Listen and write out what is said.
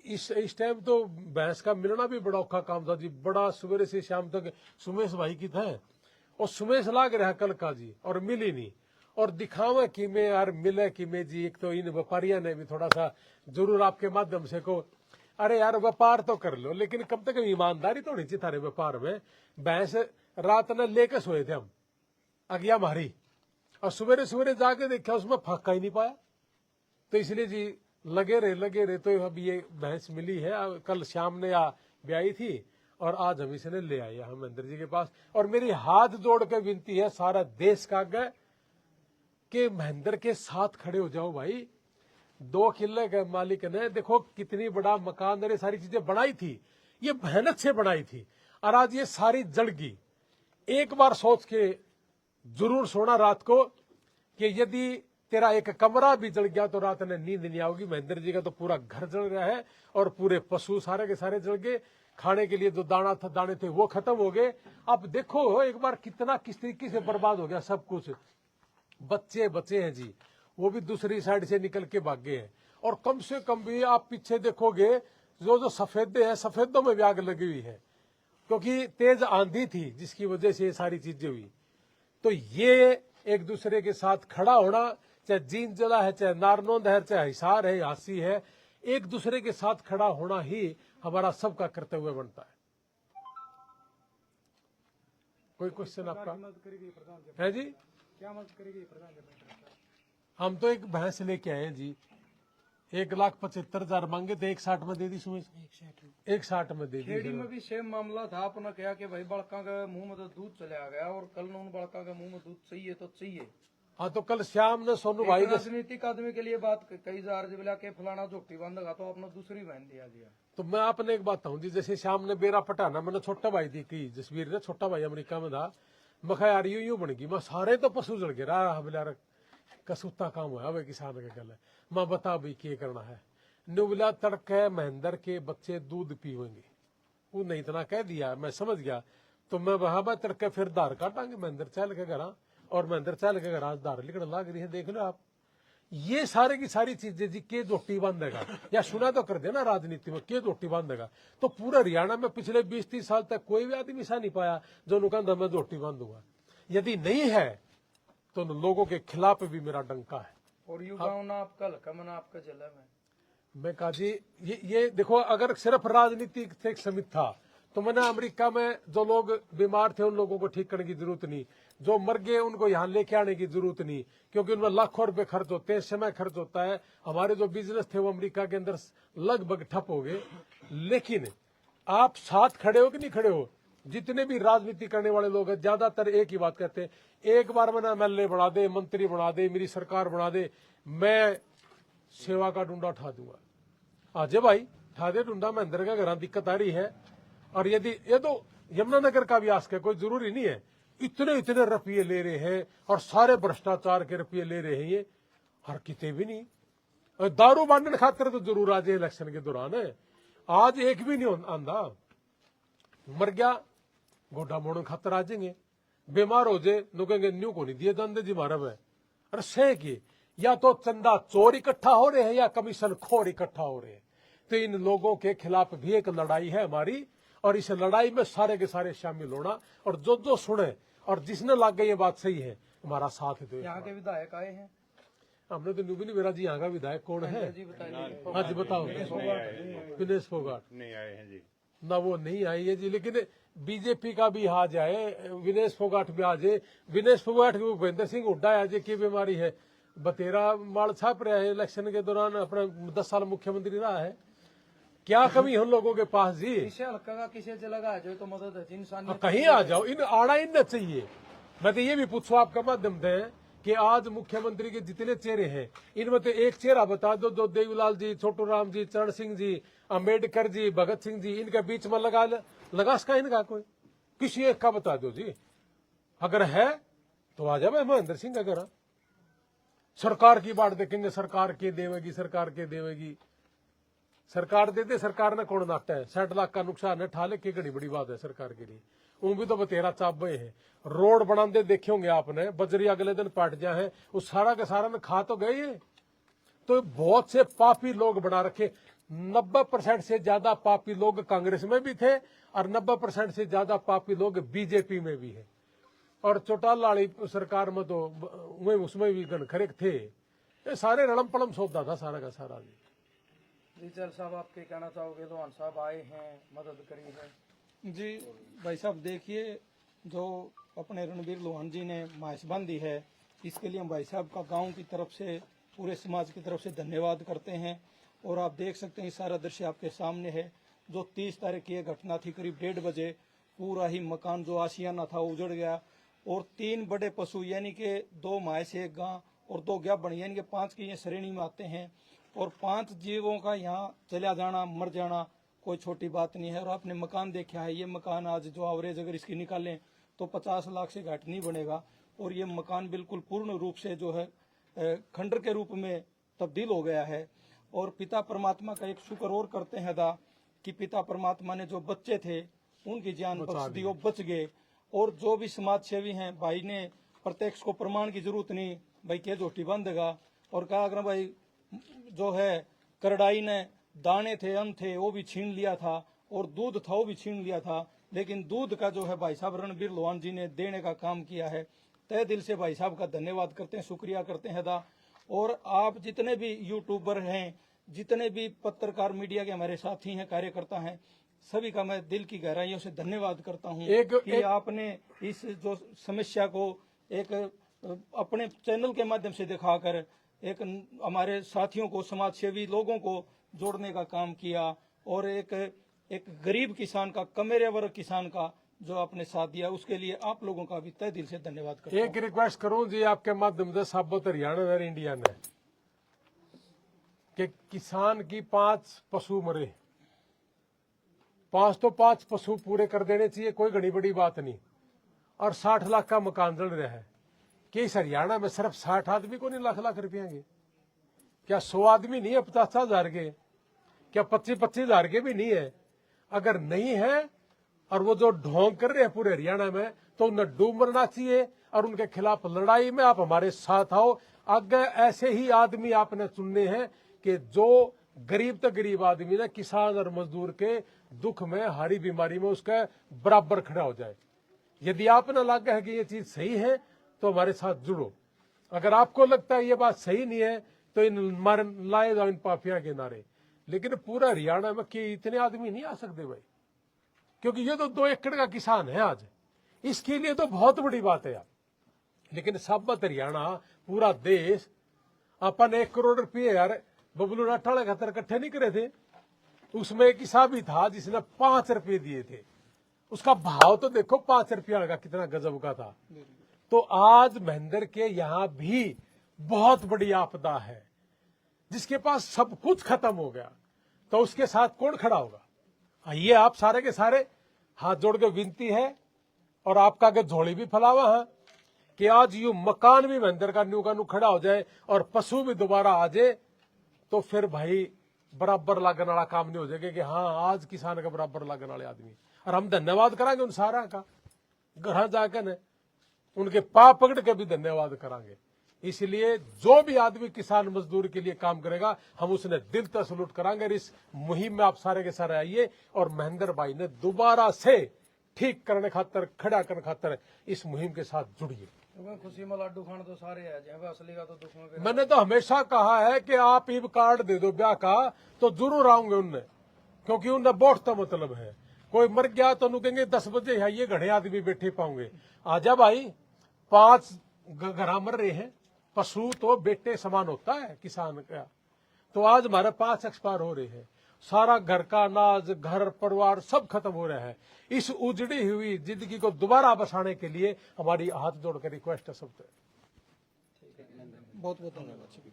इस टाइम तो भैंस का मिलना भी बड़ा औखा काम था जी। बड़ा सवेरे से शाम तक सुमेश भाई की था और सुमेश लाग रहा कल का जी और मिली नहीं। और दिखावा कि में यार मिले कि में जी। एक तो इन व्यापारियों ने भी थोड़ा सा जरूर आपके माध्यम से को अरे यार व्यापार तो कर लो, लेकिन कम से कम ईमानदारी तो नहीं चाहिए थारे व्यापार में। भैंस रात ने लेकर सोए थे हम अगिया मारी और सवेरे सवेरे जाके देखा उसमें फाका ही नहीं पाया। तो इसलिए जी लगे रहे तो अब ये भैंस मिली है। कल शाम ने या ब्याई थी और आज हम इसे ले आए हम महेंद्र जी के पास। और मेरी हाथ जोड़ के विनती है सारा देश का आगे कि महेंद्र के साथ खड़े हो जाओ भाई। 2 किले के मालिक ने देखो कितनी बड़ा मकान और सारी चीजें बनाई थी, ये मेहनत से बनाई थी और आज ये सारी जल गई। एक बार सोच के जरूर सोना रात को कि यदि तेरा एक कमरा भी जल गया तो रात में नींद नहीं आओगी। महेंद्र जी का तो पूरा घर जल रहा है और पूरे पशु सारे के सारे जल गए। खाने के लिए जो दाने थे वो खत्म हो गए। अब देखो एक बार कितना किस तरीके से बर्बाद हो गया सब कुछ। बच्चे बचे हैं जी, वो भी दूसरी साइड से निकल के भाग गए हैं। और कम से कम भी आप पीछे देखोगे जो सफेदे हैं, सफेदों में भी आग लगी हुई है क्योंकि तेज आंधी थी जिसकी वजह से ये सारी चीजें हुई। तो ये एक दूसरे के साथ खड़ा होना, चाहे जींद जला है, चाहे नारनौंद है, चाहे हिसार है, हासी है, एक दूसरे के साथ खड़ा होना ही हमारा सबका कर्तव्य बनता है। कोई क्वेश्चन आपका है जी? क्या मदद करेगी प्रधान? हम तो एक भैंस लेके आए हैं जी। 1,75,000 मांगे थे, 1,60 में दे दी सुमेश। 1,60 में दे दी। खेड़ी में भी सेम मामला था। अपना कहा कि भाई बड़का के मुंह में तो दूध चला गया और कल उन बड़का के मुंह में दूध चाहिए तो चाहिए। हाँ तो कल शाम ने सोनू भाई राजनीतिक आदमी के लिए बात कई जार जिला के फलाना झोटी बंद तो अपना दूसरी बहन दिया दिया। तो मैं आपने एक बात कहूँ जी, जैसे शाम ने बेरा पटाना मैंने छोटा भाई दी की जसवीर ने, छोटा भाई अमेरिका में था। मैं कहा यार यूं बन गई, मैं सारे तो पशु जल गए रहा बोला कसूता काम हुआ वे किसान के गल है। मैं बता भाई क्या करना है। नुबला तड़के महेंद्र के बच्चे दूध पीवेंगे, उन्हें इतना कह दिया मैं समझ गया। तो मैं वहां तड़के फिर धार काटांगे महेंद्र चल के घर, और महेंद्र चल के घर आज धार लिखने लग रही है। देख लो आप ये सारे की सारी चीजें जी के जोटी बांधेगा या सुना तो कर देना राजनीति में के जोटी बांधेगा। तो पूरा हरियाणा में पिछले 20-30 साल तक कोई भी आदमी ऐसा नहीं पाया जो नुकंद मैं जोटी बांधूंगा। यदि नहीं है तो लोगों के खिलाफ भी मेरा डंका है। और युवाओं ना आपका लकमन आपका जिला में मैं कहा जी ये देखो, अगर सिर्फ राजनीति से समित था तो मैंने अमेरिका में जो लोग बीमार थे उन लोगों को ठीक करने की जरूरत नहीं, जो मर गए उनको यहाँ लेके आने की जरूरत नहीं, क्योंकि उनमें लाखों रुपए खर्च होते हैं, समय खर्च होता है। हमारे जो बिजनेस थे वो अमेरिका के अंदर लगभग ठप हो गए। लेकिन आप साथ खड़े हो कि नहीं खड़े हो? जितने भी राजनीति करने वाले लोग हैं ज्यादातर एक ही बात कहते हैं, एक बार मैंने एमएलए बना दे, मंत्री बना दे, मेरी सरकार बना दे, मैं सेवा का डूंडा उठा दूंगा। आजे भाई उठा दे डूंडा, महेंद्र का घर दिक्कत आ रही है। और यदि ये तो यमुनानगर का भी आस्क है, कोई जरूरी नहीं है। इतने रुपये ले रहे हैं और सारे भ्रष्टाचार के रुपये ले रहे हैं, ये हर किते भी नहीं। दारू बांटने खातिर तो जरूर आज इलेक्शन के दौरान है, आज एक भी नहीं आंदा। मर गया गोडा मोड़ खातर आ जाएंगे, बीमार हो जाए नो कहेंगे न्यू को नहीं दिए दंदे जी मारा में। अरे सह की या तो चंदा चोर इकट्ठा हो रहे हैं या कमीशन खोर इकट्ठा हो रहे हैं। तो इन लोगों के खिलाफ भी एक लड़ाई है हमारी, और इस लड़ाई में सारे के सारे शामिल होना। और जो सुने और जिसने लग गई ये बात सही है हमारा साथ दो। यहाँ के विधायक आए हैं, हमने तो न्यू भी नहीं मेरा जी। यहाँ का विधायक कौन है? हाँ जी बताओ। विनेश फोगाट नहीं आए हैं जी ना, वो नहीं आई है जी। लेकिन बीजेपी का भी आ जाए, विनेश फोगाट भी आ जाए। विनेश फोगाट को भूपेंद्र सिंह हुड्डा आ जाए, की बीमारी है, बतेरा माल छाप रहा है इलेक्शन के दौरान, अपना 10 साल मुख्यमंत्री रहा है। क्या कमी है उन लोगों के पास जी? किसे हल्का का किसे जगह आ जाए तो मदद है इंसान कहीं आ जाओ, इन आना इन चाहिए। मैं तो ये भी पूछूं आपका माध्यम से कि आज मुख्यमंत्री के जितने चेहरे हैं इनमें तो एक चेहरा बता दो जो देवीलाल जी, छोटू राम जी, चरण सिंह जी, अम्बेडकर जी, भगत सिंह जी, इनके बीच में लगा सका इनका कोई किसी एक का बता दो जी। अगर है तो आ जाए महेंद्र सिंह। अगर सरकार की बात देखेंगे, सरकार के देवेगी, सरकार के देवेगी, सरकार दे दे, सरकार ने कौन नाटा है? 60 लाख का नुकसान है, ठाले की घड़ी बड़ी बात है सरकार के लिए। वो भी तो बतेरा चाबे है। रोड बनाते देखे होंगे आपने, बजरी अगले दिन पट जाए है, उस सारा के सारा ने खा तो गए। तो बहुत से पापी लोग बना रखे। 90% से ज्यादा पापी लोग कांग्रेस में भी थे और 90% से ज्यादा पापी लोग बीजेपी में भी है। और चौटाला वाली सरकार में तो उसमें भी गनखरे थे। ये सारे रड़म पड़म सौदा था सारा का सारा। जी चल साहब, आप क्या कहना चाहोगे? लोहान साहब आए हैं, मदद करी है। जी भाई साहब, देखिए जो अपने रणबीर लोहान जी ने माइसबंदी है, इसके लिए हम भाई साहब का गांव की तरफ से, पूरे समाज की तरफ से धन्यवाद करते हैं। और आप देख सकते हैं सारा दृश्य आपके सामने है। जो 30 तारीख की ये घटना थी, करीब 1:30 बजे पूरा ही मकान जो आशियाना था उजड़ गया। और 3 बड़े पशु यानी कि 2 भैंस, 1 गां और 2 गाभण यानी कि 5 की ये श्रेणी में आते हैं। और 5 जीवों का यहाँ चला जाना, मर जाना कोई छोटी बात नहीं है। और आपने मकान देखा है, ये मकान आज जो एवरेज अगर इसकी निकालें तो 50 लाख से घट नहीं बनेगा। और ये मकान बिल्कुल पूर्ण रूप से जो है खंडर के रूप में तब्दील हो गया है। और पिता परमात्मा का एक शुक्र और करते हैं अदा कि पिता परमात्मा ने जो बच्चे थे उनकी जान बख्श दी, वो बच गए। और जो भी समाज सेवी हैं, भाई ने प्रत्यक्ष को प्रमाण की जरूरत नहीं, भाई क्या झोटी बंधेगा। और कहा अगर भाई जो है करड़ाई ने दाने थे, अन्न थे, वो भी छीन लिया था, और दूध था वो भी छीन लिया था। लेकिन दूध का जो है भाई साहब रणबीर लोहान जी ने देने का काम किया है। तय दिल से भाई साहब का धन्यवाद करते हैं, शुक्रिया करते हैं अदा। और आप जितने भी यूट्यूबर हैं, जितने भी पत्रकार मीडिया के हमारे साथी हैं, कार्यकर्ता हैं, सभी का मैं दिल की गहराइयों से धन्यवाद करता हूं कि आपने इस जो समस्या को एक अपने चैनल के माध्यम से दिखाकर एक हमारे साथियों को, समाज सेवी लोगों को जोड़ने का काम किया। और एक गरीब किसान का, कमेरे वर्ग किसान का जो आपने साथ दिया, उसके लिए आप लोगों का भी तहे दिल से धन्यवाद करता हूं। एक रिक्वेस्ट करूं जी आपके माध्यम से साबत हरियाणा और इंडिया ने कि किसान की 5 पशु मरे, 5 तो 5 पशु पूरे कर देने चाहिए, कोई घड़ी बड़ी बात नहीं। और 60 लाख का मकान जल रहा है कि इस हरियाणा में सिर्फ 60 आदमी को नहीं लाख लाख रुपया के? क्या 100 आदमी नहीं है 50 हजार के? क्या 25 हजार के भी नहीं है? अगर नहीं है और वो जो ढोंग कर रहे हैं पूरे हरियाणा में, तो उन्हें डूब मरना चाहिए। और उनके खिलाफ लड़ाई में आप हमारे साथ आओ। आगे ऐसे ही आदमी आपने चुनने हैं कि जो गरीब तो गरीब आदमी ने, किसान और मजदूर के दुख में, हारी बीमारी में उसका बराबर खड़ा हो जाए। यदि आपने लगा है कि ये चीज सही है तो हमारे साथ जुड़ो। अगर आपको लगता है ये बात सही नहीं है तो इन लाए जाओ इन पापिया के नारे। लेकिन पूरा हरियाणा में कि इतने आदमी नहीं आ सकते भाई, क्योंकि ये तो 2 एकड़ का किसान है आज, इसके लिए तो बहुत बड़ी बात है यार। लेकिन साबत हरियाणा, पूरा देश, अपन 1 करोड़ रुपये यार बबलू राठौड़ खातर इकट्ठे नहीं करे थे। उसमें एक किसान भी था जिसने 5 रुपये दिए थे। उसका भाव तो देखो 5 रुपया का कितना गजब का था। तो आज महेंद्र के यहाँ भी बहुत बड़ी आपदा है, जिसके पास सब कुछ खत्म हो गया, तो उसके साथ कौन खड़ा होगा? आइए आप सारे के सारे हाथ जोड़ के विनती है, और आपका आगे झोली भी फैलावा है कि आज यू मकान भी महेंद्र का न्यू का न्यू खड़ा हो जाए और पशु भी दोबारा आ जाए, तो फिर भाई बराबर लागने वाला काम नहीं हो जाएगा कि हाँ आज किसान का बराबर लागने वाले आदमी। और हम धन्यवाद करांगे उन सारा का, घर जाकर ने उनके पाँव पकड़ के भी धन्यवाद करांगे। इसलिए जो भी आदमी किसान मजदूर के लिए काम करेगा, हम उसने दिल तक सलूट करांगे। और इस मुहिम में आप सारे के सारे आइए, और महेंद्र भाई ने दोबारा से ठीक करने खातर, खड़ा करने खातर इस मुहिम के साथ जुड़िए। खुशी में लड्डू खाने तो सारे है, जब असली का तो दुख में मैंने तो हमेशा कहा है कि आप ईब कार्ड दे दो ब्याह का तो जरूर आऊंगे उनने, क्योंकि उनने बहुत तो मतलब है। कोई मर गया तो उन्हें कहेंगे 10 बजे है, ये घड़े आदमी बैठे पाऊंगे। आजा भाई, 5 घर मर रहे हैं, पशु तो बेटे समान होता है किसान का। तो आज हमारे 5 एक्सपायर हो रहे हैं, सारा घर का अनाज, घर परिवार सब खत्म हो रहा है। इस उजड़ी हुई जिंदगी को दोबारा बसाने के लिए हमारी हाथ जोड़कर रिक्वेस्ट है सबसे। बहुत बहुत धन्यवाद।